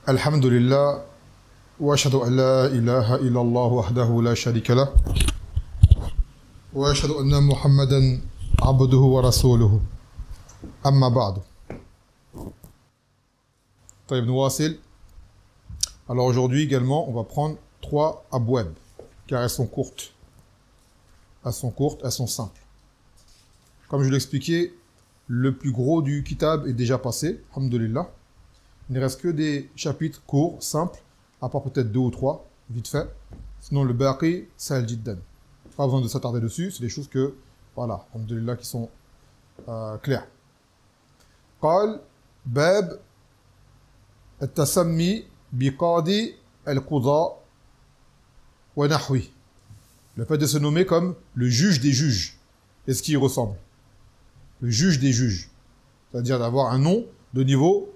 الحمد لله وأشهد أن لا إله إلا الله وحده لا شريك له وأشهد أن محمدا عبده ورسوله أما بعد. طيب نواصل. Alors aujourd'hui également on va prendre 3 abwab car elles sont courtes. Elles sont simples. Comme je l'expliquais, le plus gros du kitab est déjà passé, alhamdoulilah. Il ne reste que des chapitres courts, simples, à part peut-être 2 ou 3, vite fait. Sinon, le baqi, sahel jiddan. Pas besoin de s'attarder dessus, c'est des choses que, voilà, alhamdoulilah, qui sont claires. قال باب التسمي بقاضي القضاء ونحوه. Le fait de se nommer comme le juge des juges. Et ce qui y ressemble. Le juge des juges. C'est-à-dire d'avoir un nom de niveau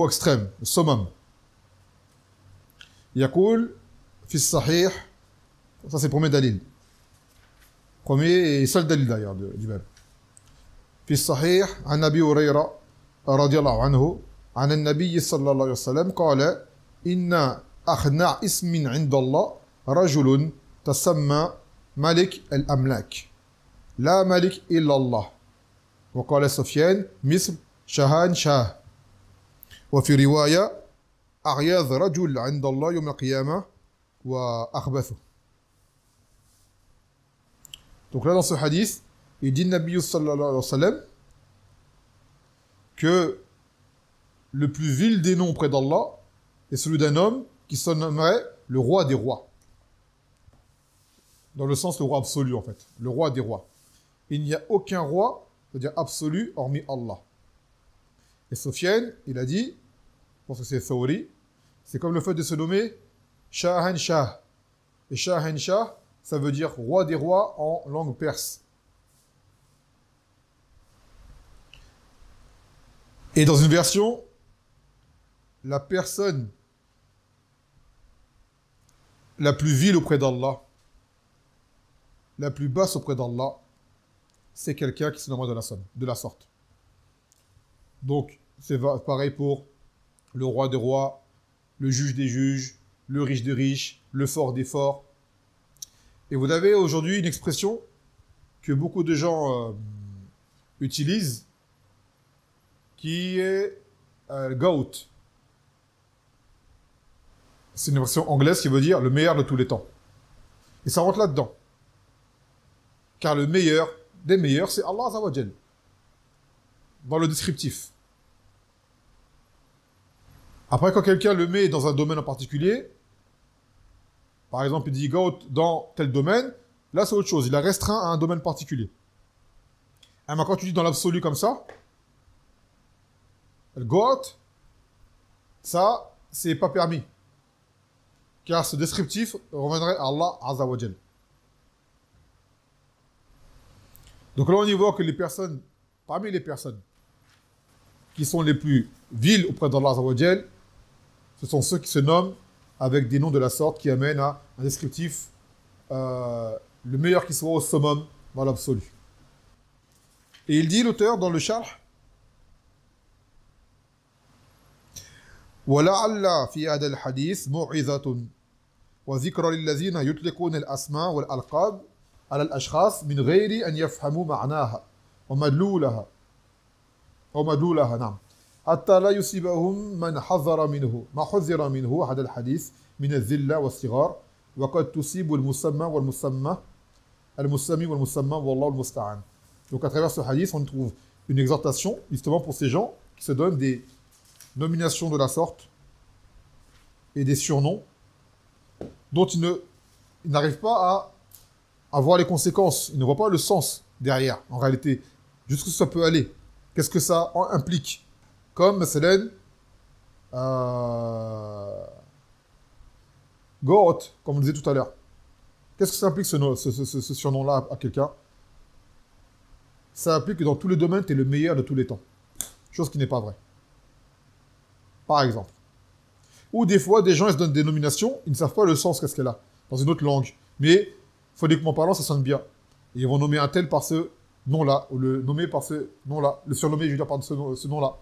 extrême, le summum. يقول في الصحيح, ça c'est le premier dalil. Premier et seul dalil d'ailleurs du même. في الصحيح عن أبي هريرة رضي الله عنه عن النبي صلى الله عليه وسلم قال إن أخنع اسم عند الله رجل تسمى ملك الأملاك لا ملك إلا الله وقال سفيان مثل شاهان شاه وفي رواية أعياذ رجل عند الله يوم القيامة وأخبثه. Donc là dans ce hadith, il dit Nabi sallallahu alayhi wa sallam que le plus vil des noms auprès d'Allah est celui d'un homme qui se nommerait le roi des rois. Dans le sens le roi absolu en fait, le roi des rois. Il n'y a aucun roi, c'est-à-dire absolu, hormis Allah. Et Sofiane, il a dit, je pense que c'est Thawri, c'est comme le fait de se nommer Shahan Shah. Et Shahan Shah, ça veut dire roi des rois en langue perse. Et dans une version, la personne la plus vile auprès d'Allah, la plus basse auprès d'Allah, c'est quelqu'un qui se nomme de la sorte. Donc, c'est pareil pour le roi des rois, le juge des juges, le riche des riches, le fort des forts. Et vous avez aujourd'hui une expression que beaucoup de gens utilisent, qui est GOAT. C'est une version anglaise qui veut dire le meilleur de tous les temps. Et ça rentre là-dedans. Car le meilleur des meilleurs, c'est Allah Azza wa Jal. Dans le descriptif. Après, quand quelqu'un le met dans un domaine en particulier, par exemple, il dit GOAT dans tel domaine, là c'est autre chose, il a restreint à un domaine particulier. Et mais quand tu dis dans l'absolu comme ça, le GOAT, ça, c'est pas permis. Car ce descriptif reviendrait à Allah Azza wa Jal. Donc là, on y voit que les personnes, parmi les personnes qui sont les plus viles auprès d'Allah Azza wa Jal, ce sont ceux qui se nomment avec des noms de la sorte qui amènent à un descriptif le meilleur qui soit au summum dans l'absolu. Et il dit, l'auteur, dans le Sharh, وَلَعَلَّ فِي هَذَا الْحَدِيثِ مُوعِظَةٌ وَذِكْرَ لِلَّذِينَ يُطْلِقُونَ الْأَسْمَاءَ وَالْأَلْقَابَ على الأشخاص من غير أن يفهموا معناها ومدلولها نعم حتى لا يصيبهم ما حذر منه هذا الحديث من الذلة والصغار وقد تصيب المسمى والمسمى والله المستعان. Donc à travers ce hadith on trouve une exhortation justement pour ces gens qui se donnent des nominations de la sorte et des surnoms dont ils n'arrivent pas à voir les conséquences, ils ne voient pas le sens derrière, en réalité. Jusqu'où ça peut aller. Qu'est-ce que ça implique? Comme, Selen, Goat, comme on disait tout à l'heure. Qu'est-ce que ça implique ce surnom-là à quelqu'un? Ça implique que dans tous les domaines, tu es le meilleur de tous les temps. Chose qui n'est pas vraie. Par exemple. Ou des fois, des gens, ils se donnent des nominations, ils ne savent pas le sens qu'est-ce qu'elle a, dans une autre langue. Mais, phoniquement parlant, ça sonne bien. Et ils vont nommer un tel par ce nom-là, ou le nommer par ce nom-là, le surnommer, je veux dire, par ce nom-là.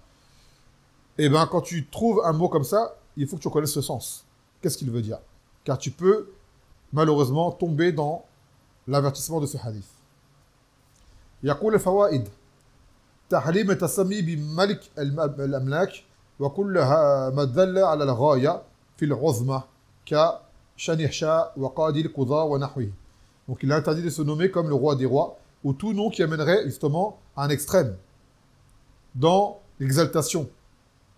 Eh bien, quand tu trouves un mot comme ça, il faut que tu connaisses ce sens. Qu'est-ce qu'il veut dire? Car tu peux, malheureusement, tomber dans l'avertissement de ce hadith. يقول الفوائد تحريم التسمي بملك الأملاك وكلها ما دل على الغاية في العظمى كشنحشاء وقاضي القضاء ونحوه. Donc il a interdit de se nommer comme le roi des rois, ou tout nom qui amènerait justement à un extrême dans l'exaltation,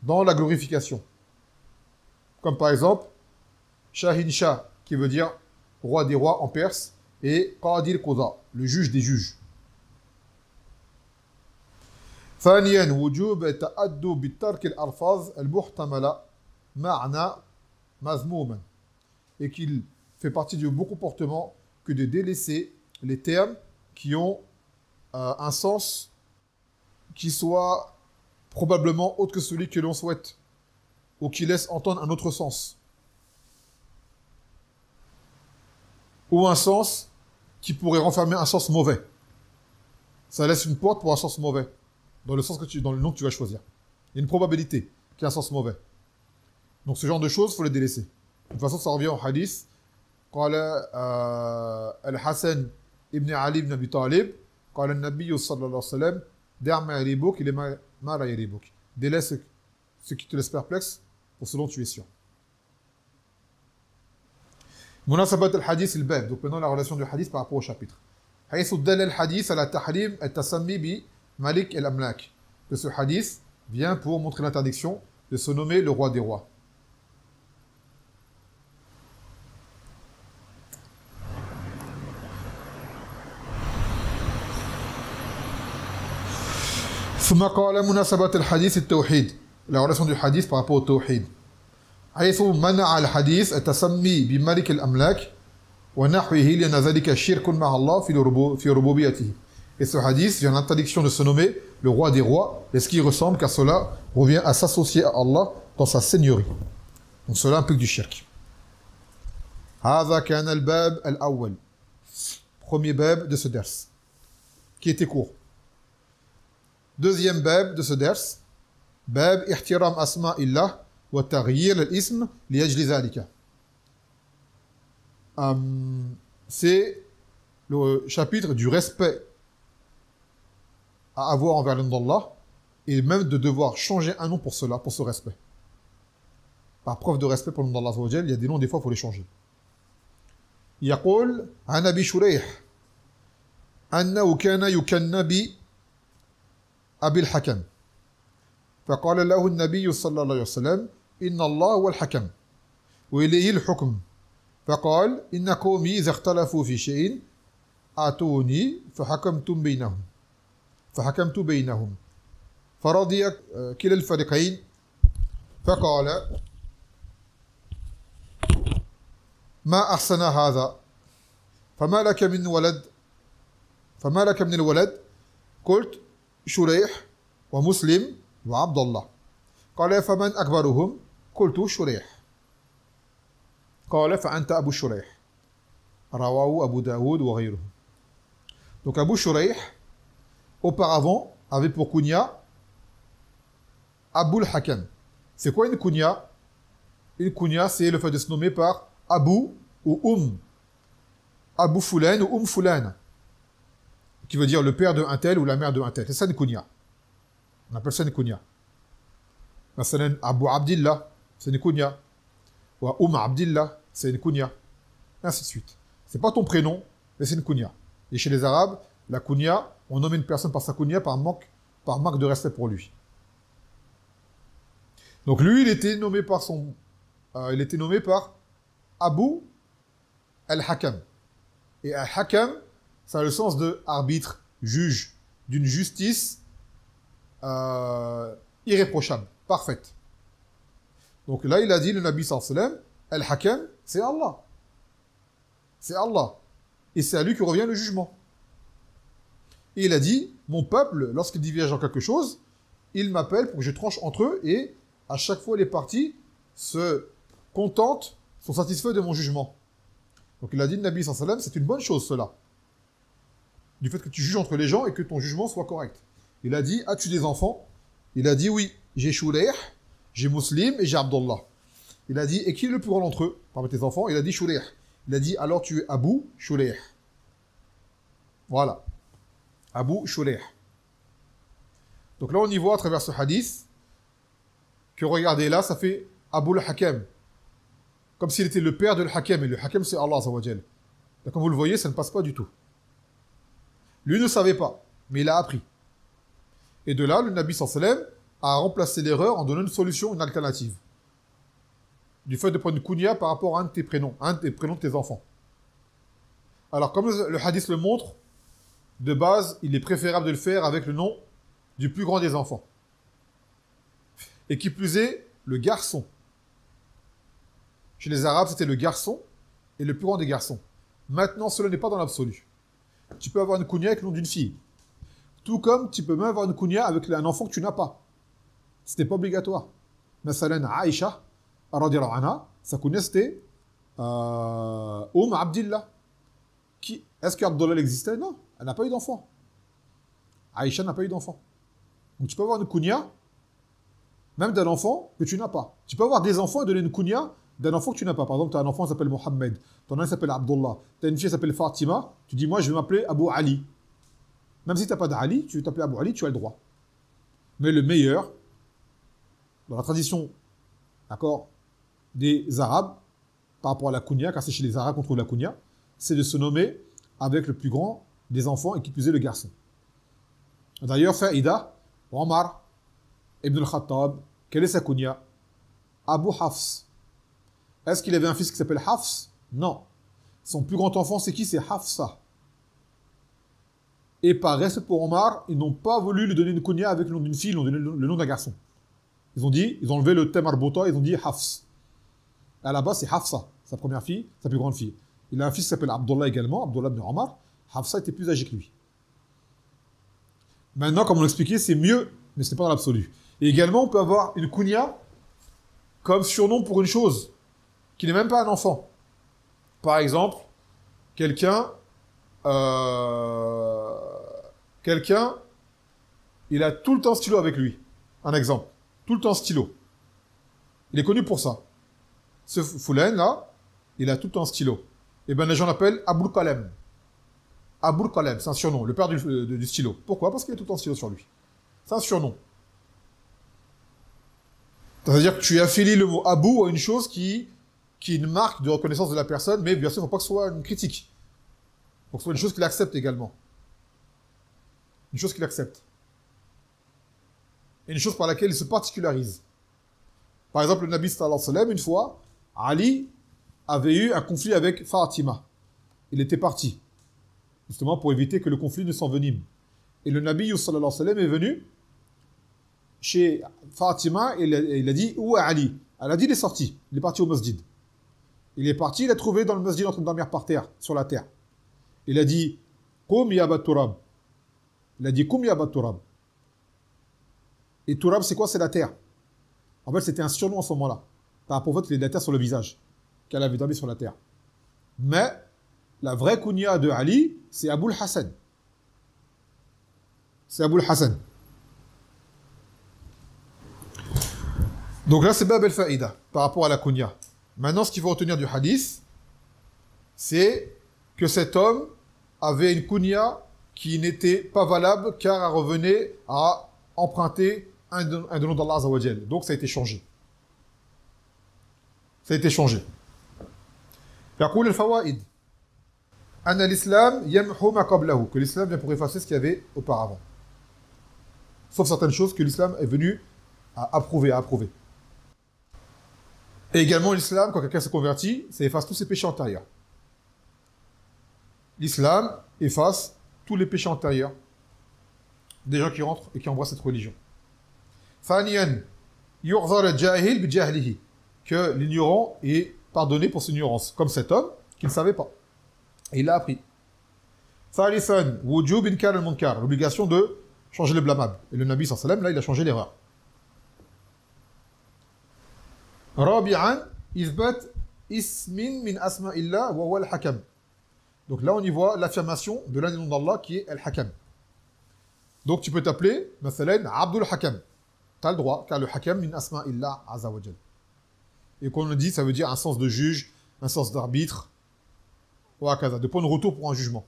dans la glorification. Comme par exemple Shahin Shah, qui veut dire roi des rois en perse, et Qadi al-Quda, le juge des juges. ثانيا وجوب التأدب بترك الألفاظ المحتملة معنى مذموما, et qu'il fait partie du bon comportement que de délaisser les termes qui ont un sens qui soit probablement autre que celui que l'on souhaite, ou qui laisse entendre un autre sens, ou un sens qui pourrait renfermer un sens mauvais. Ça laisse une porte pour un sens mauvais, dans le nom que tu vas choisir. Il y a une probabilité qu'il y ait un sens mauvais. Donc ce genre de choses, il faut les délaisser. De toute façon, ça revient au hadith. قال الحسن ابن علي بن أبي طالب قال النبي صلى الله عليه وسلم دع ما يريبك إلى ما لا يريبك. Délaisse ce qui te laisse perplexe pour ce dont tu es sûr. مناسبة الحديث الباب. Donc maintenant la relation du hadith par rapport au chapitre. حيث دل الحديث على تحريم التسمي بملك الأملاك. Que ce hadith vient pour montrer l'interdiction de se nommer le roi des rois. ثم قال مناسبة الحديث التوحيد. La relation du hadith par rapport au tawhid. حيث منع الحديث التسمي بملك الأملاك ونحوه لأن ذلك شرك مع الله في ربوبيته. Et ce hadith vient l'interdiction de se nommer le roi des rois, et ce qui ressemble, car cela revient à s'associer à Allah dans sa seigneurie. Donc cela implique du shirk. هذا كان الباب الأول. Premier bab de ce ders, qui était court. Deuxième bab de ce ders, bab ihtiram asma illah wa taghyir al-ism li ajli dhalika. C'est le chapitre du respect à avoir envers le nom d'Allah, et même de devoir changer un nom pour cela, pour ce respect. Par preuve de respect pour le nom d'Allah, il y a des noms, des fois, il faut les changer. يقول عن أبي شريح أنه كان يكنى بأبي الحكم فقال له النبي صلى الله عليه وسلم إن الله هو الحكم وإليه الحكم فقال إن قومي إذا اختلفوا في شيء آتوني فحكمت بينهم فرضي كلا الفريقين فقال ما أحسن هذا فما لك من الولد قلت شريح ومسلم وعبد الله قال فمن أكبرهم قلت شريح قال فأنت أبو شريح رواه أبو داود وغيره. Donc Abu Shuraih auparavant avait pour kunya Abul Hakam. C'est quoi une kunya? Une kunya, c'est le fait de se nommer par Abu ou Abu Fulan ou Fulan, qui veut dire le père de un tel ou la mère de un tel. C'est ça une kunya. On appelle ça une kunya. مثلا Abu Abdillah, c'est une kunya. Ou Abdillah, c'est une kunya. Ainsi de suite. C'est pas ton prénom, mais c'est une kunya. Et chez les Arabes, la kunya, on nomme une personne par sa kunya par marque de respect pour lui. Donc lui, il était nommé par Abu al-Hakam. Et al-Hakam, ça a le sens de arbitre, juge, d'une justice irréprochable, parfaite. Donc là, il a dit, le Nabi sallallahu alayhi wa sallam, al-Hakam, c'est Allah. C'est Allah. Et c'est à lui que revient le jugement. Et il a dit, mon peuple, lorsqu'il diverge dans quelque chose, il m'appelle pour que je tranche entre eux, et à chaque fois, les parties se contentent, sont satisfaits de mon jugement. Donc il a dit, le Nabi sallallahu alayhi wa sallam, c'est une bonne chose cela. Du fait que tu juges entre les gens et que ton jugement soit correct. Il a dit, as-tu des enfants? Il a dit, oui, j'ai Shurayh, J'ai Muslim et j'ai Abdullah. Il a dit, et qui est le plus grand d'entre eux, parmi tes enfants? Il a dit Shuleyh. Il a dit, alors tu es Abu Shuleyh. Voilà. Abu Shuleyh. Donc là, on y voit à travers ce hadith que regardez là, ça fait Abu al-Hakam. Comme s'il était le père de l'Hakam. Et le Hakam, c'est Allah Azza wa Jal. Donc, comme vous le voyez, ça ne passe pas du tout. Lui ne savait pas, mais il a appris. Et de là, le Nabi sallallahu alayhi wa sallam a remplacé l'erreur en donnant une solution, une alternative. Du fait de prendre une kunya par rapport à un de tes prénoms de tes enfants. Alors, comme le hadith le montre, de base, il est préférable de le faire avec le nom du plus grand des enfants. Et qui plus est, le garçon. Chez les Arabes, c'était le garçon et le plus grand des garçons. Maintenant, cela n'est pas dans l'absolu. Tu peux avoir une kunya avec le nom d'une fille. Tout comme tu peux même avoir une kunya avec un enfant que tu n'as pas. Ce n'est pas obligatoire. Masalan, Aïcha, radiyallahu anha, sa kunya c'était Abdillah. Est-ce qu'Abdullah existait? Non, elle n'a pas eu d'enfant. Aïcha n'a pas eu d'enfant. Donc tu peux avoir une kunya, même d'un enfant que tu n'as pas. Tu peux avoir des enfants et donner une kunya d'un enfant que tu n'as pas. Par exemple, tu as un enfant qui s'appelle Mohammed, ton enfant s'appelle Abdullah, tu as une fille qui s'appelle Fatima, tu dis, moi, je vais m'appeler Abu Ali. Même si tu n'as pas d'Ali, tu veux t'appeler Abu Ali, tu as le droit. Mais le meilleur, dans la tradition, d'accord, des Arabes, par rapport à la kunya, car c'est chez les Arabes qu'on trouve la kunya, c'est de se nommer avec le plus grand des enfants et qui plus est le garçon. D'ailleurs, Faïda, Omar, Ibn al-Khattab, quelle est sa kunya? Abu Hafs. Est-ce qu'il avait un fils qui s'appelle Hafs? Non. Son plus grand enfant, c'est qui? C'est Hafsa. Et par respect pour Omar, ils n'ont pas voulu lui donner une kunya avec le nom d'une fille, ils ont donné le nom d'un garçon. Ils ont enlevé le thème arbota, ils ont dit Hafs. À la base, c'est Hafsa, sa première fille, sa plus grande fille. Il a un fils qui s'appelle Abdullah également, Abdullah ibn Omar. Hafsa était plus âgé que lui. Maintenant, comme on l'expliquait, c'est mieux, mais ce n'est pas dans l'absolu. Et également, on peut avoir une kunya comme surnom pour une chose qui n'est même pas un enfant. Par exemple, quelqu'un, il a tout le temps stylo avec lui. Un exemple. Tout le temps stylo. Il est connu pour ça. Ce Foulen, là, il a tout le temps stylo. Et bien, les gens l'appellent Abul Kalem. Abul Kalem, c'est un surnom, le père du stylo. Pourquoi? Parce qu'il a tout le temps stylo sur lui. C'est un surnom. C'est-à-dire que tu affilies le mot Abu à une chose qui est une marque de reconnaissance de la personne, mais bien sûr, il ne faut pas que ce soit une critique. Il faut que ce soit une chose qu'il accepte également. Une chose qu'il accepte. Et une chose par laquelle il se particularise. Par exemple, le Nabi sallallahu alayhi wa sallam, une fois, Ali avait eu un conflit avec Fatima. Il était parti. Justement pour éviter que le conflit ne s'envenime. Et le Nabi sallallahu alayhi wa sallam est venu chez Fatima et il a dit, où est Ali? Elle a dit, il est sorti. Il est parti au masjid. Il est parti, il a trouvé dans le masjid en train de dormir par terre, sur la terre. Il a dit, Qum ya Aba Turab. Il a dit, Qum ya Aba Turab. Et Turab, c'est quoi? C'est la terre. En fait, c'était un surnom à ce moment-là. Par rapport au fait qu'il y a de la terre sur le visage. Qu'elle avait dormi sur la terre. Mais, la vraie kunya de Ali, c'est Abul Hassan. C'est Abul Hassan. Donc là, c'est Bab el-Fa'ida, par rapport à la kunya. Maintenant, ce qu'il faut retenir du hadith, c'est que cet homme avait une kunya qui n'était pas valable car elle revenait à emprunter un des noms d'Allah Azza wa Jal. Donc ça a été changé. Ça a été changé. يقول الفوائد أن الإسلام يمحو ما قبله, que l'islam vient pour effacer ce qu'il y avait auparavant. Sauf certaines choses que l'islam est venu à approuver, Et également l'islam, quand quelqu'un se convertit, ça efface tous ses péchés antérieurs. L'islam efface tous les péchés antérieurs des gens qui rentrent et qui embrassent cette religion. ثانيا يعذر الجاهل بجهله, que l'ignorant est pardonné pour son ignorance, comme cet homme qui ne savait pas. Et il l'a appris. ثالثا وجوب إنكار المنكر, l'obligation de changer le blâmable. Et le Nabi sallallahu alayhi wa sallam, là, il a changé l'erreur. رابعا إثبات اسم من أسماء الله وهو الحكم. Donc là, on y voit l'affirmation de l'un des noms d'Allah qui est Al-Hakam. Donc tu peux t'appeler, مثلا, Abdul Hakam. Tu as le droit, car le hakam min asma illa azza wa jal. Et qu'on le dit, ça veut dire un sens de juge, un sens d'arbitre, de point de retour pour un jugement.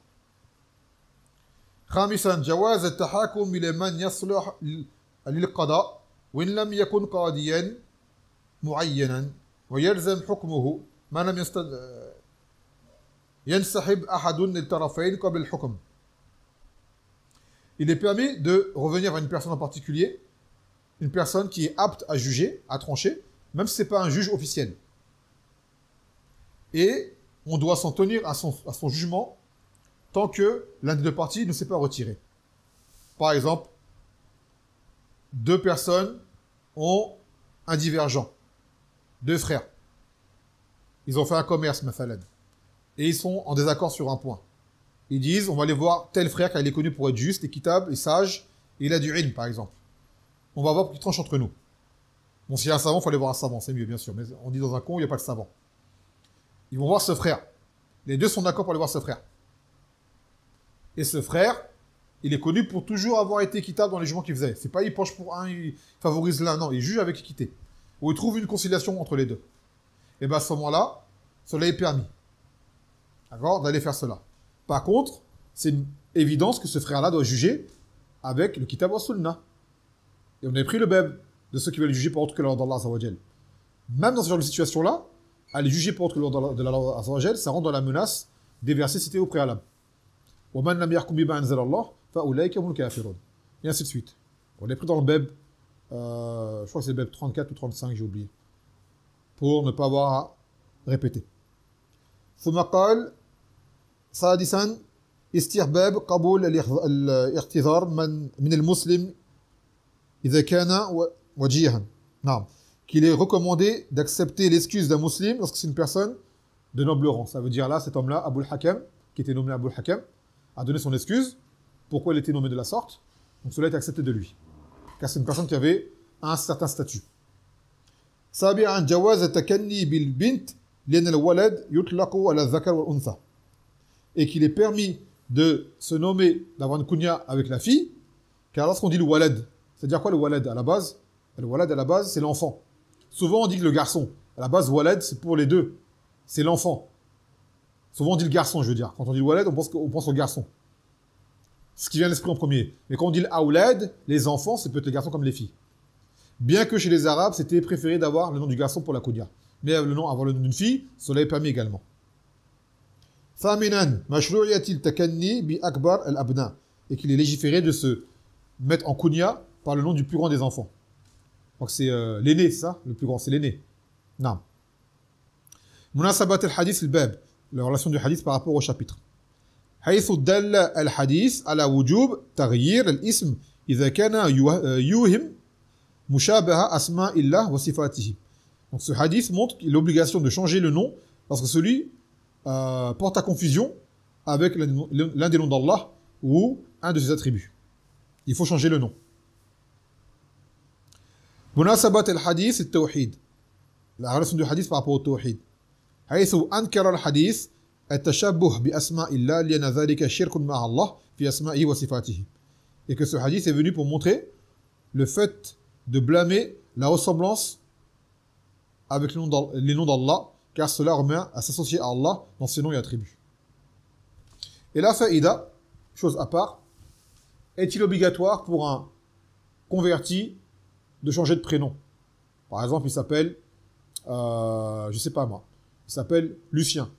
خامسا جواز التحاكم إلى من يصلح للقضاء وإن لم يكن قاضيا معينا ويلزم حكمه ما لم ينسحب أحد الطرفين قبل الحكم. Il est permis de revenir vers une personne en particulier, une personne qui est apte à juger, à trancher, même si ce n'est pas un juge officiel. Et on doit s'en tenir à son jugement tant que l'un des deux parties ne s'est pas retiré. Par exemple, deux personnes ont un divergent, deux frères. Ils ont fait un commerce, mathalan, et ils sont en désaccord sur un point. Ils disent, on va aller voir tel frère car il est connu pour être juste, équitable et sage, et il a du ilm, par exemple. On va voir pour qu'il tranche entre nous. Bon, s'il y a un savant, il faut aller voir un savant, c'est mieux, bien sûr. Mais on dit dans un con, il n'y a pas de savant. Ils vont voir ce frère. Les deux sont d'accord pour aller voir ce frère. Et ce frère, il est connu pour toujours avoir été équitable dans les jugements qu'il faisait. C'est pas il penche pour un, il favorise l'un, non, il juge avec équité. Ou il trouve une conciliation entre les deux. Et bien à ce moment-là, cela est permis. D'accord, d'aller faire cela. Par contre, c'est une évidence que ce frère-là doit juger avec le kitab wa sunnah. Et on a pris le beb de ceux qui veulent juger pour autre que l'ordre d'Allah Azza wa Jal. Même dans ce genre de situation-là, aller juger pour autre que l'ordre de l'Allah Azza wa Jal, ça rentre dans la menace des versets cités au préalable. وَمَنْ لَمْ يَحْكُمْ بِمَا أَنزَلَ اللَّهُ فَأُولَٰئِكَ هُمُ الْكَافِرُونَ. Et ainsi de suite. On est pris dans le beb, je crois que c'est le beb 34 ou 35, j'ai oublié. Pour ne pas avoir à répéter. ثم قال سادسا استحباب قبول الاعتذار من المسلم إذا كان وجيها. نعم. Qu'il est recommandé d'accepter l'excuse d'un musulman lorsque c'est une personne de noble rang. Ça veut dire là, cet homme-là, Abul Hakam, qui était nommé Abul Hakam, a donné son excuse. Pourquoi il était nommé de la sorte? Donc cela est accepté de lui. Car c'est une personne qui avait un certain statut. سابعا جواز التكني بالبنت لأن الولد يطلق على الذكر والأنثى. Et qu'il est permis de se nommer, d'avoir une kunya avec la fille, car lorsqu'on dit le walad, c'est-à-dire quoi le walad à la base? Le walad à la base, c'est l'enfant. Souvent on dit que le garçon. À la base, walad, c'est pour les deux. C'est l'enfant. Souvent on dit le garçon, je veux dire. Quand on dit le walad, on pense au garçon. Ce qui vient à l'esprit en premier. Mais quand on dit l'awlad, les enfants, c'est peut-être les garçons comme les filles. Bien que chez les Arabes, c'était préféré d'avoir le nom du garçon pour la kunya. Mais avoir le nom d'une fille, cela est permis également. ثامنا مشروعية التكني بأكبر الأبناء. Et qu'il est légiféré de se mettre en kunya par le nom du plus grand des enfants. Donc c'est l'aîné, ça, le plus grand, c'est l'aîné. Non. مناسبة الحديث الباب, la relation du hadith par rapport au chapitre. حيث دل الحديث على وجوب تغيير الاسم إذا كان يوهم مشابهة أسماء الله وصفاته. Donc ce hadith montre l'obligation de changer le nom lorsque celui porte à confusion avec l'un des noms d'Allah ou un de ses attributs. Il faut changer le nom. مناسبة الحديث التوحيد, la relation du hadith par rapport au tawhid. حيث أنكر الحديث التشبه بأسماء الله لأن ذلك شرك مع الله في أسمائه وصفاته. Et que ce hadith est venu pour montrer le fait de blâmer la ressemblance avec les noms d'Allah, car cela remet à s'associer à Allah dans ses noms et attributs. Et la faïda, chose à part, est-il obligatoire pour un converti de changer de prénom? Par exemple, il s'appelle, je sais pas moi, il s'appelle Lucien.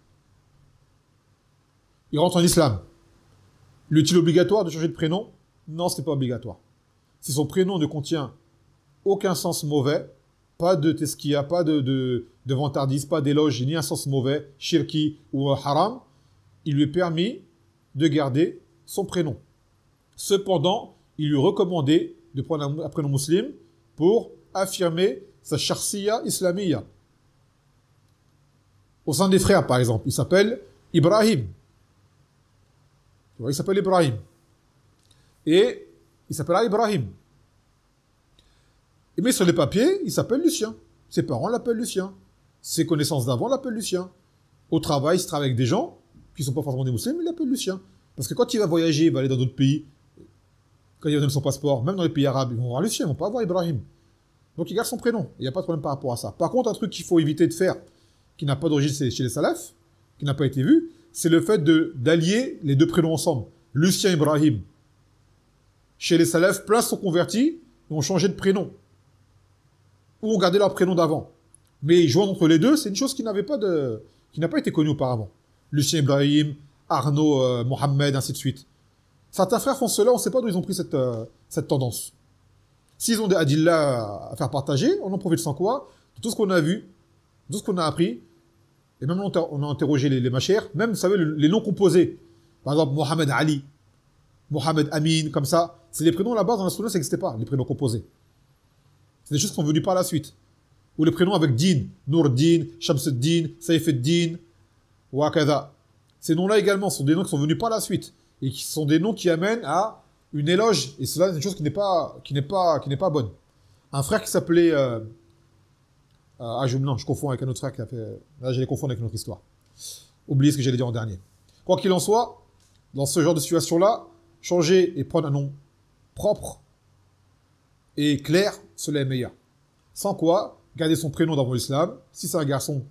Il rentre en islam. Est-il obligatoire de changer de prénom? Non, ce n'est pas obligatoire. Si son prénom ne contient aucun sens mauvais, pas de teskia, pas de vantardise, pas d'éloge, ni un sens mauvais, shirki ou haram, il lui est permis de garder son prénom. Cependant, il lui est recommandé de prendre un prénom musulman pour affirmer sa sharsiya islamiyya. Au sein des frères, par exemple, il s'appelle Ibrahim. Tu vois, il s'appelle Ibrahim. Et il s'appellera Ibrahim. Mais sur les papiers, il s'appelle Lucien. Ses parents l'appellent Lucien. Ses connaissances d'avant l'appellent Lucien. Au travail, il se travaille avec des gens qui ne sont pas forcément des musulmans, il l'appelle Lucien. Parce que quand il va voyager, il va aller dans d'autres pays, quand il va donner son passeport, même dans les pays arabes, ils vont voir Lucien, ils ne vont pas voir Ibrahim. Donc il garde son prénom. Il n'y a pas de problème par rapport à ça. Par contre, un truc qu'il faut éviter de faire, qui n'a pas d'origine chez les salafs, qui n'a pas été vu, c'est le fait d'allier les deux prénoms ensemble. Lucien Ibrahim. Chez les salafs, plein sont convertis et ont changé de prénom. Ou ont gardé leur prénom d'avant. Mais joindre entre les deux, c'est une chose qui n'a pas été connue auparavant. Lucien Ibrahim, Arnaud, Mohamed, ainsi de suite. Certains frères font cela, on ne sait pas d'où ils ont pris cette tendance. S'ils ont des adillas à faire partager, on en profite sans quoi, de tout ce qu'on a vu, de tout ce qu'on a appris, et même on a interrogé les machères, même, vous savez, les noms composés. Par exemple, Mohamed Ali, Mohamed Amin, comme ça. C'est des prénoms à la base, dans la sunna, ça n'existait pas, les prénoms composés. C'est des choses qui sont venues par la suite. Ou les prénoms avec Din, Nourdin, Shamsuddin, Saïfuddin, Wakada. Ces noms-là également sont des noms qui sont venus par la suite. Et qui sont des noms qui amènent à une éloge. Et cela, c'est une chose qui n'est pas bonne. Un frère qui s'appelait... non, je confonds avec un autre frère qui a fait... Là, je les confonds avec une autre histoire. Oubliez ce que j'allais dire en dernier. Quoi qu'il en soit, dans ce genre de situation-là, changer et prendre un nom propre et clair, cela est meilleur. Sans quoi, garder son prénom dans l'islam. Si c'est un garçon,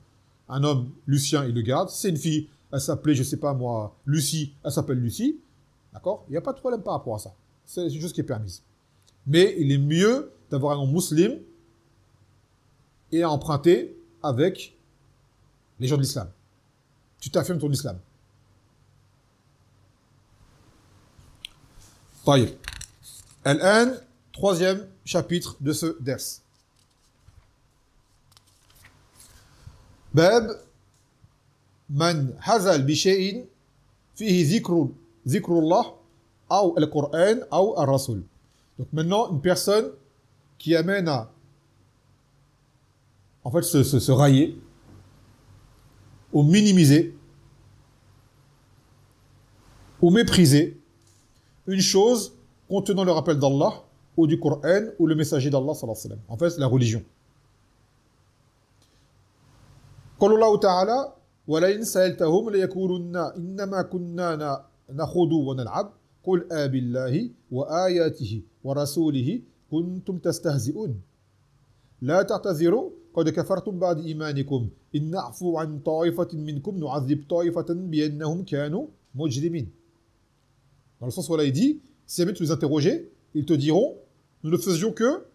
un homme, Lucien, il le garde. Si c'est une fille, elle s'appelait, je sais pas moi, Lucie, elle s'appelle Lucie. D'accord? Il n'y a pas de problème par rapport à ça. C'est une chose qui est permise. Mais il est mieux d'avoir un nom musulman et à emprunter avec les gens de l'islam. Tu t'affirmes ton islam. طيب. الآن, troisième chapitre de ce ders. باب من هزل بشيء فيه ذكر الله أو القرآن أو الرسول. Donc maintenant, une personne qui amène à en fait se railler, ou minimiser, ou mépriser une chose contenant le rappel d'Allah, ou du Coran, ou le messager d'Allah, sallallahu alayhi wa sallam. En fait, la religion. قال الله تعالى ولئن سألتهم ليقولن إنما كنا نخوض ونلعب قل بالله وآياته ورسوله كنتم تستهزئون لا تعتذروا قد كفرتم بعد إيمانكم إن نعفو عن طائفة منكم نعذب طائفة بأنهم كانوا مجرمين. Dans le sens où Allah dit, si jamais tu les interrogeais, ils te diront, nous ne faisions que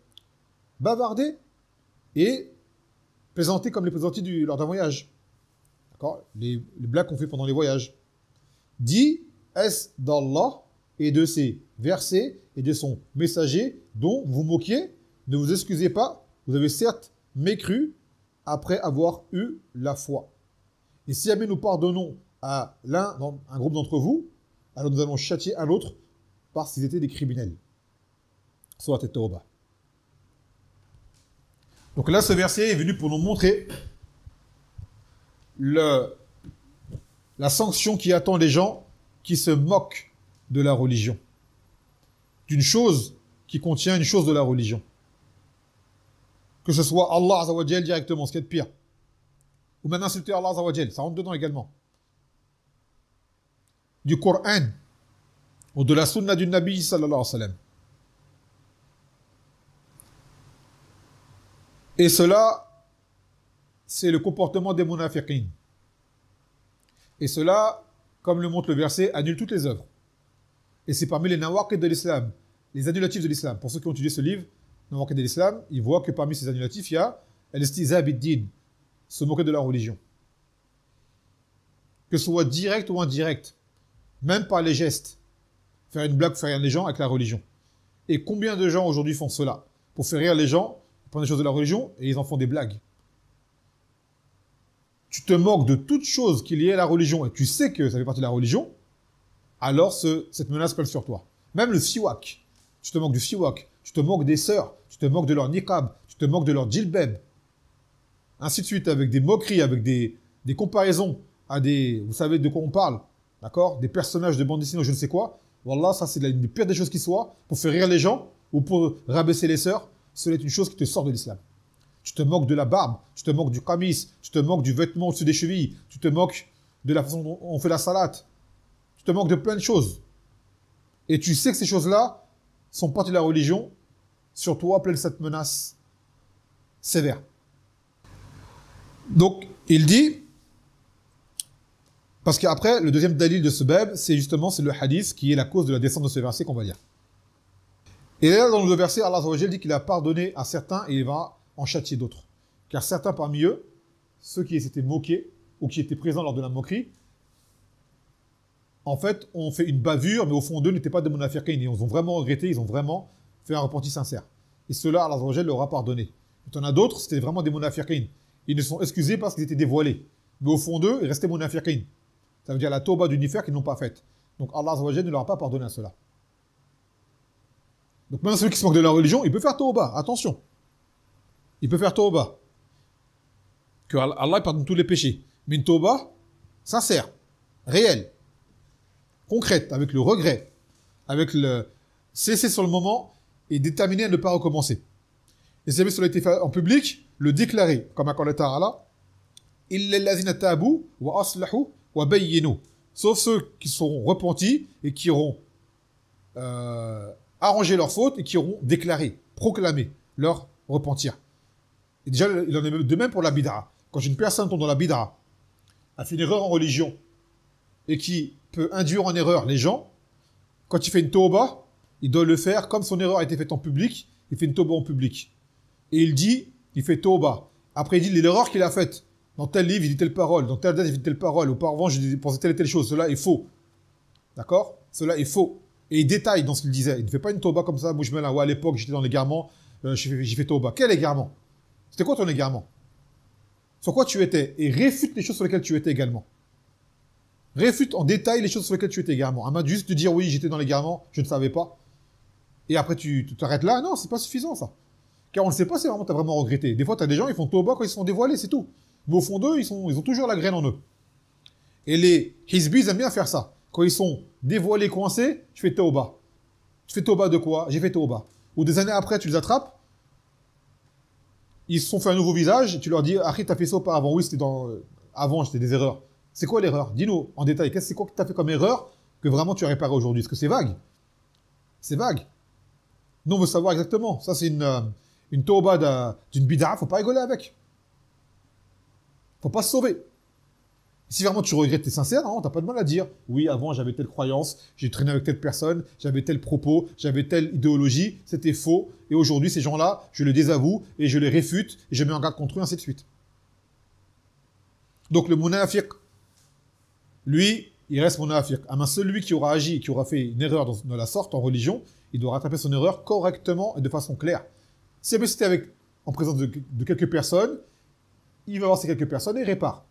bavarder et plaisanter comme les plaisantis lors d'un voyage. D'accord? Les blagues qu'on fait pendant les voyages. Dis, est-ce d'Allah et de ses versets et de son messager dont vous moquiez, ne vous excusez pas, vous avez certes mécru après avoir eu la foi. Et si jamais nous pardonnons à un groupe d'entre vous, alors nous allons châtier un autre parce qu'ils étaient des criminels. Surat at-Tawbah. Donc là, ce verset est venu pour nous montrer la sanction qui attend les gens qui se moquent de la religion. D'une chose qui contient une chose de la religion. Que ce soit Allah Azza wa Jal directement, ce qui est de pire. Ou même insulter Allah Azza wa Jal, ça rentre dedans également. Du Coran, ou de la sunna du Nabi sallallahu alayhi wa sallam. Et cela, c'est le comportement des munafiqin. Et cela, comme le montre le verset, annule toutes les œuvres. Et c'est parmi les nawaqid de l'islam, les annulatifs de l'islam. Pour ceux qui ont étudié ce livre, nawaqid de l'islam, ils voient que parmi ces annulatifs, il y a al-istiza bid-din, se moquer de la religion. Que ce soit direct ou indirect, même par les gestes, faire une blague, faire rire les gens avec la religion. Et combien de gens aujourd'hui font cela? Pour faire rire les gens, ils prennent des choses de la religion et ils en font des blagues. Tu te moques de toute chose qui est liée à la religion et tu sais que ça fait partie de la religion, alors cette menace pèse sur toi. Même le siwak. Tu te moques du siwak, tu te moques des sœurs, tu te moques de leur niqab, tu te moques de leur djilbab. Ainsi de suite, avec des moqueries, avec des comparaisons à des... Vous savez de quoi on parle, d'accord? Des personnages de bande dessinée ou je ne sais quoi. Wallah, ça c'est l'une des pires des choses qui soient, pour faire rire les gens ou pour rabaisser les sœurs. Cela est une chose qui te sort de l'islam. Tu te moques de la barbe, tu te moques du qamis, tu te moques du vêtement au-dessus des chevilles, tu te moques de la façon dont on fait la salate, tu te moques de plein de choses. Et tu sais que ces choses-là sont partie de la religion, sur toi pleine cette menace sévère. Donc, il dit, parce qu'après, le deuxième dalil de ce bab, c'est le hadith qui est la cause de la descente de ce verset qu'on va lire. Et là, dans le verset, Allah Azza wa Jalla dit qu'il a pardonné à certains et il va en châtier d'autres. Car certains parmi eux, ceux qui s'étaient moqués ou qui étaient présents lors de la moquerie, en fait, ont fait une bavure, mais au fond d'eux n'étaient pas des munafiqin. Ils ont vraiment regretté, ils ont vraiment fait un repenti sincère. Et cela, Allah Azza wa Jalla leur a pardonné. Il y en a d'autres, c'était vraiment des munafiqin. Ils ne sont excusés parce qu'ils étaient dévoilés. Mais au fond d'eux, ils restaient munafiqin. Ça veut dire la tauba du nifaq qu'ils n'ont pas faite. Donc Allah Azza wa Jalla ne leur a pas pardonné à cela. Donc même celui qui se moque de la religion, il peut faire tauba, attention. Il peut faire tauba. Que Allah pardonne tous les péchés. Mais une tauba sincère, réelle, concrète, avec le regret, avec le cesser sur le moment et déterminer à ne pas recommencer. Et si cela a été fait en public, le déclarer, comme a dit Ta'ala, illa allazina tabu wa aslahu wa bayyinu. Sauf ceux qui seront repentis et qui auront arrangé leurs fautes et qui auront déclaré, proclamé leur repentir. Et déjà, il en est de même pour la bid'a. Quand une personne tombe dans la bid'a, a fait une erreur en religion et qui peut induire en erreur les gens, quand il fait une tauba, il doit le faire comme son erreur a été faite en public, il fait une tauba en public. Et il dit, il fait tauba. Après, il dit l'erreur qu'il a faite. Dans tel livre, il dit telle parole. Dans tel date, il dit telle parole. Auparavant, je pensais telle et telle chose. Cela est faux. D'accord? Cela est faux. Et il détaille dans ce qu'il disait. Il ne fait pas une tauba comme ça. Moi, je me dis, ouais, à l'époque, j'étais dans l'égarement. J'ai fait tauba. Quel égarement? C'était quoi ton égarement? Sur quoi tu étais? Et réfute les choses sur lesquelles tu étais également. Réfute en détail les choses sur lesquelles tu étais également. Amas, juste de dire, oui, j'étais dans l'égarement, je ne savais pas. Et après, tu t'arrêtes là. Non, c'est pas suffisant, ça. Car on ne sait pas si vraiment tu as vraiment regretté. Des fois, tu as des gens, ils font tauba quand ils se sont dévoilés, c'est tout. Mais au fond d'eux, ils ont toujours la graine en eux. Et les hizbis aiment bien faire ça. Quand ils sont dévoilés, coincés, tu fais tauba. Tu fais tauba de quoi? J'ai fait tauba. Ou des années après, tu les attrapes. Ils se sont fait un nouveau visage. Et tu leur dis, Akhi, t'as fait ça auparavant. Oui, c'était avant, c'était des erreurs. C'est quoi l'erreur? Dis-nous en détail. C'est quoi que tu as fait comme erreur que vraiment tu as réparé aujourd'hui? Est-ce que c'est vague? C'est vague. Nous, on veut savoir exactement. Ça, c'est une tauba d'une bid'a, faut pas rigoler avec. Faut pas se sauver. Si vraiment tu regrettes, t'es sincère, hein, t'as pas de mal à dire. Oui, avant j'avais telle croyance, j'ai traîné avec telle personne, j'avais tel propos, j'avais telle idéologie, c'était faux. Et aujourd'hui, ces gens-là, je les désavoue et je les réfute et je mets en garde contre eux, ainsi de suite. Donc le munafiq, lui, il reste munafiq. Ah, mais celui qui aura agi, qui aura fait une erreur de la sorte en religion, il doit rattraper son erreur correctement et de façon claire. Si c'était en présence de quelques personnes, il va voir ces quelques personnes et il répare.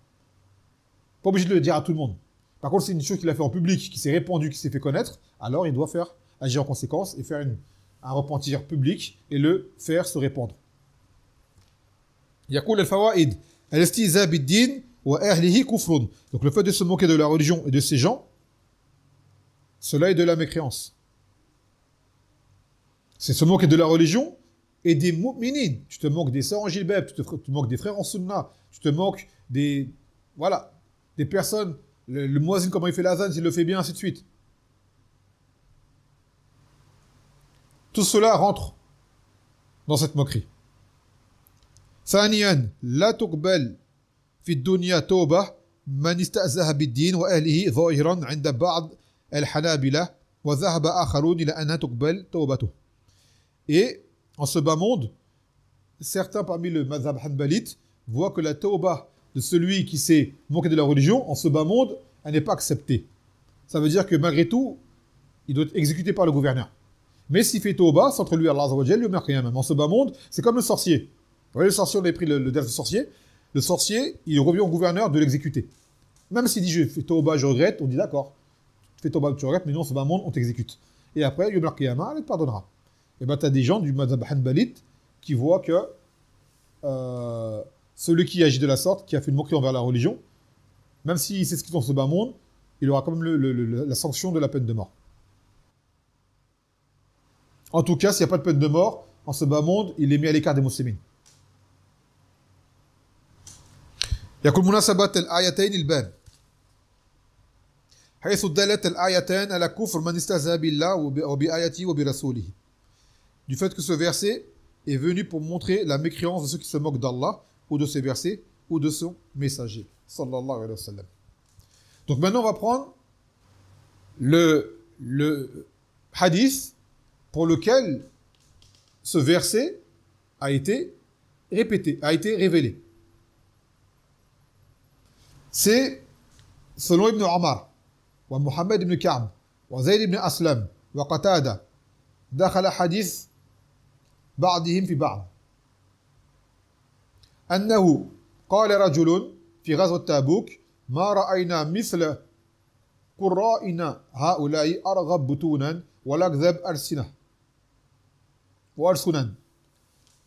Pas obligé de le dire à tout le monde. Par contre, c'est une chose qu'il a fait en public, qui s'est répandue, qui s'est fait connaître, alors il doit agir en conséquence et faire un repentir public et le faire se répandre. Yaqul al-fawaid al-istihza bid-din wa ahlihi kufrun. Donc le fait de se moquer de la religion et de ces gens, cela est de la mécréance. C'est se moquer de la religion et des mu'minin. Tu te moques des sœurs en gilbab, tu te moques des frères en sunna, tu te moques des personnes, le muazzin, comment il fait l'azan, s'il le fait bien, ainsi de suite. Tout cela rentre dans cette moquerie. ثانيا لا تقبل في الدنيا توبة من استأذى بالدين وأهله ظاهرا عند بعض الحنابلة وذهب آخرون إلى أنها تقبل توبته. Et en ce bas monde, certains parmi le mazhab hanbalite voient que la tauba de celui qui s'est moqué de la religion, en ce bas monde, elle n'est pas acceptée. Ça veut dire que malgré tout, il doit être exécuté par le gouverneur. Mais s'il fait tauba, c'est entre lui et Allah Azza wa Jalla, il ne meurt rien même. En ce bas monde, c'est comme le sorcier. Vous voyez, le sorcier, on avait pris le ders du sorcier. Le sorcier, il revient au gouverneur de l'exécuter. Même s'il dit je fais tauba, je regrette, on dit d'accord. Tu fais tauba, tu regrettes, mais non, en ce bas monde, on t'exécute. Et après, Yom al-Qiyamah, elle te pardonnera. Et bien, tu as des gens du mazhab hanbalite qui voient que celui qui agit de la sorte, qui a fait une moquerie envers la religion, même s'il s'excuse dans ce bas monde, il aura quand même la sanction de la peine de mort. En tout cas, s'il n'y a pas de peine de mort, en ce bas monde, il est mis à l'écart des musulmans. يقول مناسبة الآيتين الباب حيث دلت الآيتان على كفر من استهزأ بالله وبآياته وبرسوله. Du fait que ce verset est venu pour montrer la mécréance de ceux qui se moquent d'Allah, ou de ses versets, ou de son messager, sallallahu alayhi wa sallam. Donc maintenant, on va prendre le hadith pour lequel ce verset a été répété, a été révélé. C'est selon Ibn Omar, wa Muhammad ibn Ka'b, wa Zayd ibn Aslam, wa Qatada, dakhala hadith ba'dihim fi ba'd. أنه قال رجل في غزوة تابوك ما رأينا مثل قرائنا هؤلاء أرغب بطونا ولا أكذب ألسنا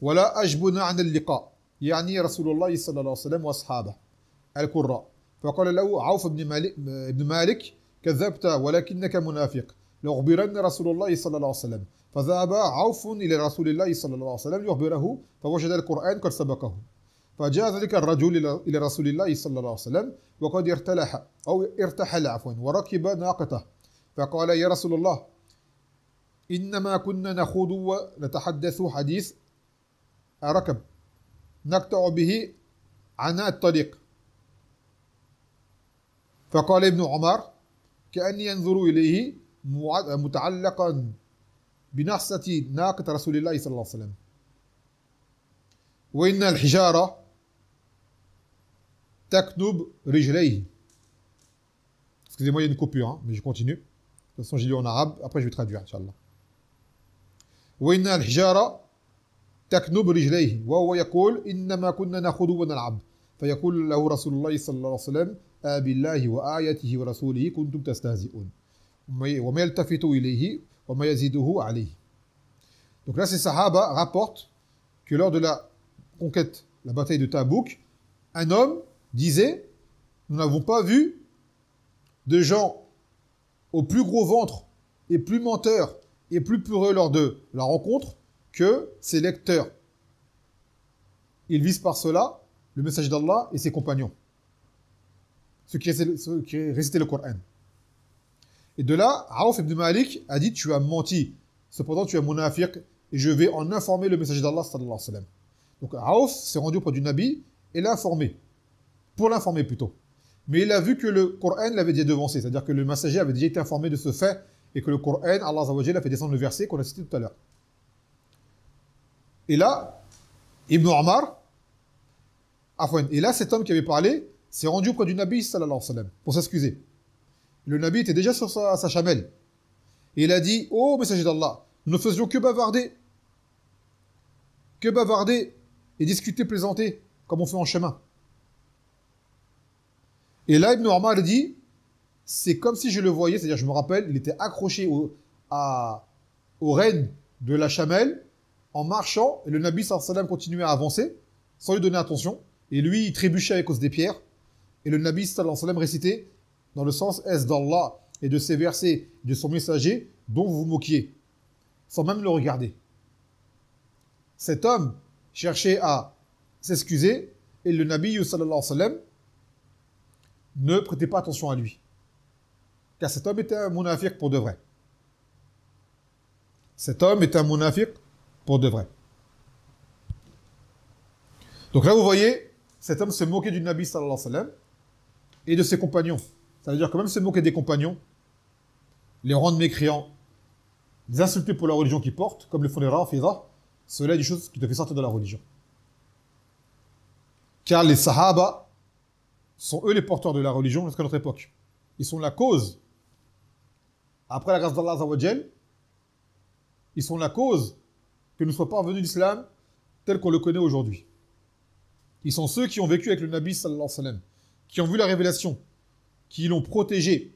ولا أجبن عن اللقاء يعني رسول الله صلى الله عليه وسلم وأصحابه القراء فقال له عوف بن مالك كذبت ولكنك منافق لأخبرن رسول الله صلى الله عليه وسلم فذهب عوف إلى رسول الله صلى الله عليه وسلم يخبره فوجد القرآن قد سبقه فجاء ذلك الرجل إلى رسول الله صلى الله عليه وسلم وقد ارتحل وركب ناقته فقال يا رسول الله إنما كنا نخوض ونتحدث حديث ركب نقطع به عناء الطريق فقال ابن عمر كأني ينظر إليه متعلقا بنحسة ناقة رسول الله صلى الله عليه وسلم وإن الحجارة تكنب رجليه. Excusez-moi, il y a une coupure, hein, mais je continue. De toute façon, j'ai lu en arabe, après je vais traduire, Inch'Allah. وإن الحجارة تكنب رجليه وهو يقول إنما كنا نخوض ونلعب فيقول له رسول الله صلى الله عليه وسلم بالله وآياته ورسوله كنتم تستهزئون وما يلتفت إليه وما يزيده عليه. Donc là, ces Sahaba rapportent que lors de la conquête, la bataille de Tabouk, un homme disait nous n'avons pas vu de gens au plus gros ventre et plus menteurs et plus peureux lors de la rencontre que ses lecteurs. Ils visent par cela le message d'Allah et ses compagnons, ceux qui récitaient le Coran. Et de là, Aouf ibn Malik a dit tu as menti, cependant tu es munafiq et je vais en informer le message d'Allah sallallahu alayhi wa sallam. Donc Aouf s'est rendu auprès du Nabi et l'a informé, pour l'informer plutôt. Mais il a vu que le Coran l'avait déjà devancé, c'est-à-dire que le messager avait déjà été informé de ce fait et que le Coran, Allah Azza wa Jalla a fait descendre le verset qu'on a cité tout à l'heure. Et là, Ibn Omar, et là cet homme qui avait parlé s'est rendu auprès du Nabi sallallahu alayhi wa sallam pour s'excuser. Le Nabi était déjà sur sa chamelle. Et il a dit, oh messager d'Allah, nous ne faisions que bavarder et discuter, plaisanter, comme on fait en chemin. Et là, Ibn Omar dit, c'est comme si je le voyais, c'est-à-dire, je me rappelle, il était accroché au rêne de la chamelle, en marchant, et le Nabi sallallahu alayhi wa sallam continuait à avancer, sans lui donner attention, et lui, il trébuchait à cause des pierres, et le Nabi sallallahu alayhi wa sallam récitait, dans le sens, est-ce d'Allah et de ses versets, de son messager, dont vous vous moquiez, sans même le regarder. Cet homme cherchait à s'excuser, et le Nabi sallallahu alayhi wa sallam ne prêtait pas attention à lui. Car cet homme était un munafiq pour de vrai. Cet homme est un munafiq pour de vrai. Donc là, vous voyez, cet homme se moquait du Nabi sallallahu alayhi wa sallam et de ses compagnons. Ça veut dire que même se moquer des compagnons, les rendre mécréants, les insulter pour la religion qu'ils portent, comme le font les Rafidah, cela est des choses qui te fait sortir de la religion. Car les Sahaba sont eux les porteurs de la religion jusqu'à notre époque. Ils sont la cause. Après la grâce d'Allah Azza wa Jal, ils sont la cause que nous soyons parvenus l'islam tel qu'on le connaît aujourd'hui. Ils sont ceux qui ont vécu avec le Nabi sallallahu alayhi wa sallam, qui ont vu la révélation, qui l'ont protégée,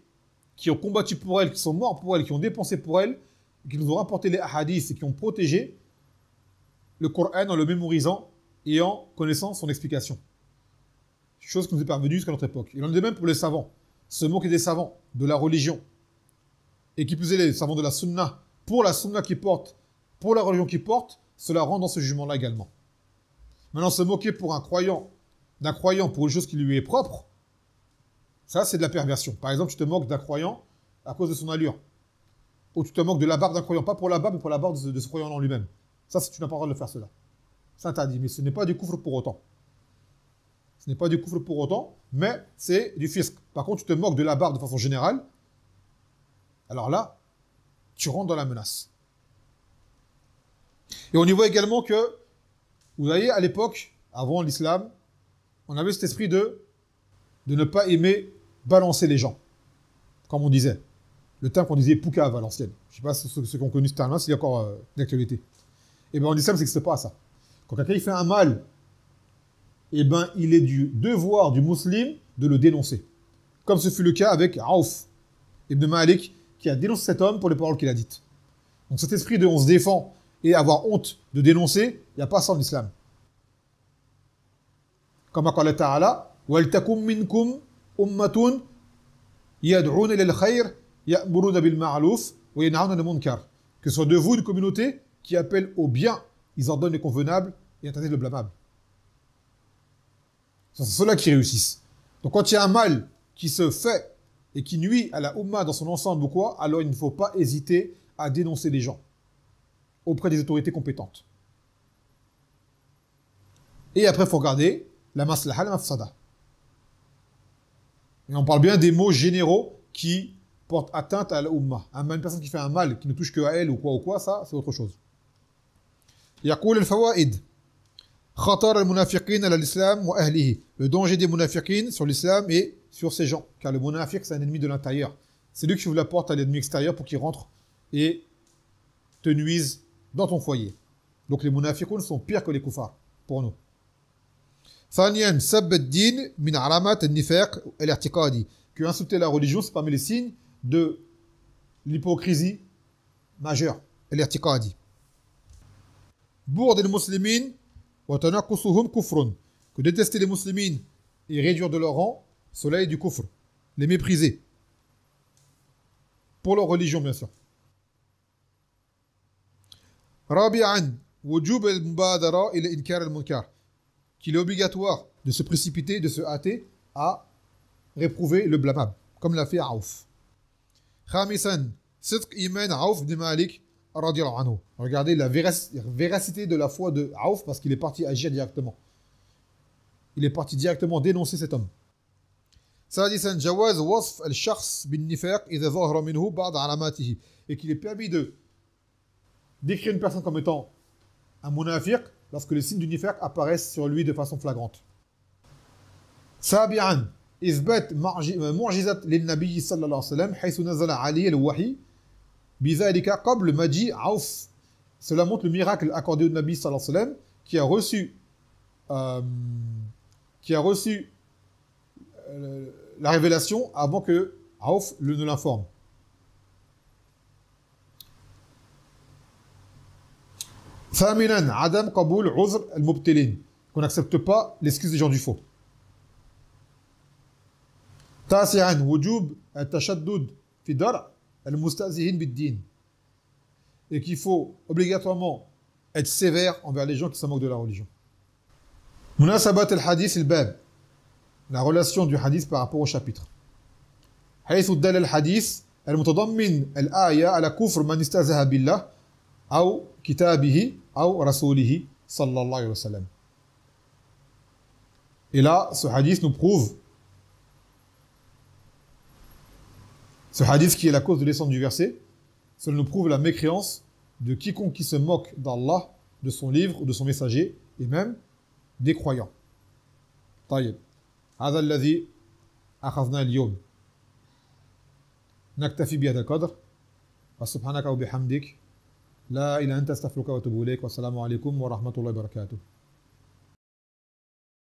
qui ont combattu pour elle, qui sont morts pour elle, qui ont dépensé pour elle, et qui nous ont rapporté les hadiths et qui ont protégé le Coran en le mémorisant et en connaissant son explication. Chose qui nous est parvenue jusqu'à notre époque. Il en est de même pour les savants. Se moquer des savants, de la religion, et qui plus est les savants de la sunna, pour la sunna qu'ils portent, pour la religion qu'ils portent, cela rentre dans ce jugement-là également. Maintenant, se moquer pour d'un croyant pour une chose qui lui est propre, ça c'est de la perversion. Par exemple, tu te moques d'un croyant à cause de son allure. Ou tu te moques de la barbe d'un croyant, pas pour la barbe, mais pour la barbe de ce croyant en lui-même. Ça, tu n'as pas le droit de faire cela. C'est interdit, mais ce n'est pas du kufr pour autant. Ce n'est pas du kufr pour autant, mais c'est du fisq. Par contre, tu te moques de la barre de façon générale, alors là, tu rentres dans la menace. Et on y voit également que, vous voyez, à l'époque, avant l'islam, on avait cet esprit de ne pas aimer balancer les gens. Comme on disait. Le terme qu'on disait poucave à l'ancienne. Je ne sais pas ceux qui ont connu ce terme-là, s'il y a encore d'actualité. Et bien en islam, c'est que ce n'est pas ça. Quand quelqu'un fait un mal, et ben il est du devoir du musulman de le dénoncer. Comme ce fut le cas avec Aouf ibn Malik, qui a dénoncé cet homme pour les paroles qu'il a dites. Donc cet esprit de on se défend et avoir honte de dénoncer, il n'y a pas ça en islam. Comme Allah Ta'ala, وَلْتَكُمْ مِنْكُمْ أُمَّةٌ يَدْعُونَ إِلَى الْخَيْرِ يَأْمُرُونَ بِالْمَعْرُوفِ وَيَنْهَوْنَ عَنِ الْمُنكَرِ. Que ce soit de vous une communauté qui appelle au bien, ils ordonnent les convenables et interdisent le blâmable. C'est ceux-là qui réussissent. Donc quand il y a un mal qui se fait et qui nuit à la Ummah dans son ensemble ou quoi, alors il ne faut pas hésiter à dénoncer les gens auprès des autorités compétentes. Et après, il faut regarder la maslaha, la mafsada. Et on parle bien des mots généraux qui portent atteinte à la Ummah. Une personne qui fait un mal, qui ne touche que à elle ou quoi, ça, c'est autre chose. يقول الفوائد خطر المنافقين على الإسلام وأهله. Le danger des munafiqin sur l'islam et sur ces gens. Car le munafiq, c'est un ennemi de l'intérieur. C'est lui qui ouvre la porte à l'ennemi extérieur pour qu'il rentre et te nuise dans ton foyer. Donc les munafiqun sont pires que les koufars, pour nous. ثانيا سب الدين من علامات النفاق الاعتقادي. Que insulter la religion, c'est parmi les signes de l'hypocrisie majeure, الاعتقادي. بغض المسلمين وتنقصهم كفر. Que détester les musulmans et réduire de leur rang, cela est du kufr. Les mépriser. Pour leur religion, bien sûr. رابعا وجوب المبادرة إلى إنكار المنكر. Qu'il est obligatoire de se précipiter, de se hâter à réprouver le blâmable, comme l'a fait Aouf. Khamisan, sidq iman Aouf ibn Malik radiyallahu anhu. Regardez la véracité de la foi de Aouf parce qu'il est parti agir directement. Il est parti directement dénoncer cet homme. Sadisan, jawaz wasf al-shakhs bin nifaq idha zahara minhu ba'd alamatihi. Et qu'il est permis de décrire une personne comme étant un munafiq lorsque les signes du nifaq apparaissent sur lui de façon flagrante. Sabi'an, إثبات معجزة للنبي صلى الله عليه وسلم حيث نزل عليه الوحي بذلك قبل مجيء عوف. Cela montre le miracle accordé au Nabi sallallahu alayhi wa sallam qui a reçu la révélation avant que Aouf ne l'informe. ثامنا عدم قبول عذر المبتلين. Qu'on n'accepte pas l'excuse des gens du faux. تاسعا وجوب التشدد في درء المستهزئين بالدين. Et qu'il faut obligatoirement être sévère envers les gens qui se moquent de la religion. مناسبة الحديث الباب. La relation du hadith par rapport au chapitre. حيث دل الحديث المتضمن الآية على كفر من استهزأ بالله أو كتابه أو رسوله صلى الله عليه وسلم. Et là, ce hadith nous prouve, ce hadith qui est la cause de l'essence du verset, cela nous prouve la mécréance de quiconque qui se moque d'Allah, de son livre ou de son messager, et même des croyants. طيب هذا الذي أخذنا اليوم نكتفي بهذا القدر وسبحانك وبحمدك لا إله إلا أنت أستغفرك وأتوب إليك والسلام عليكم ورحمة الله وبركاته.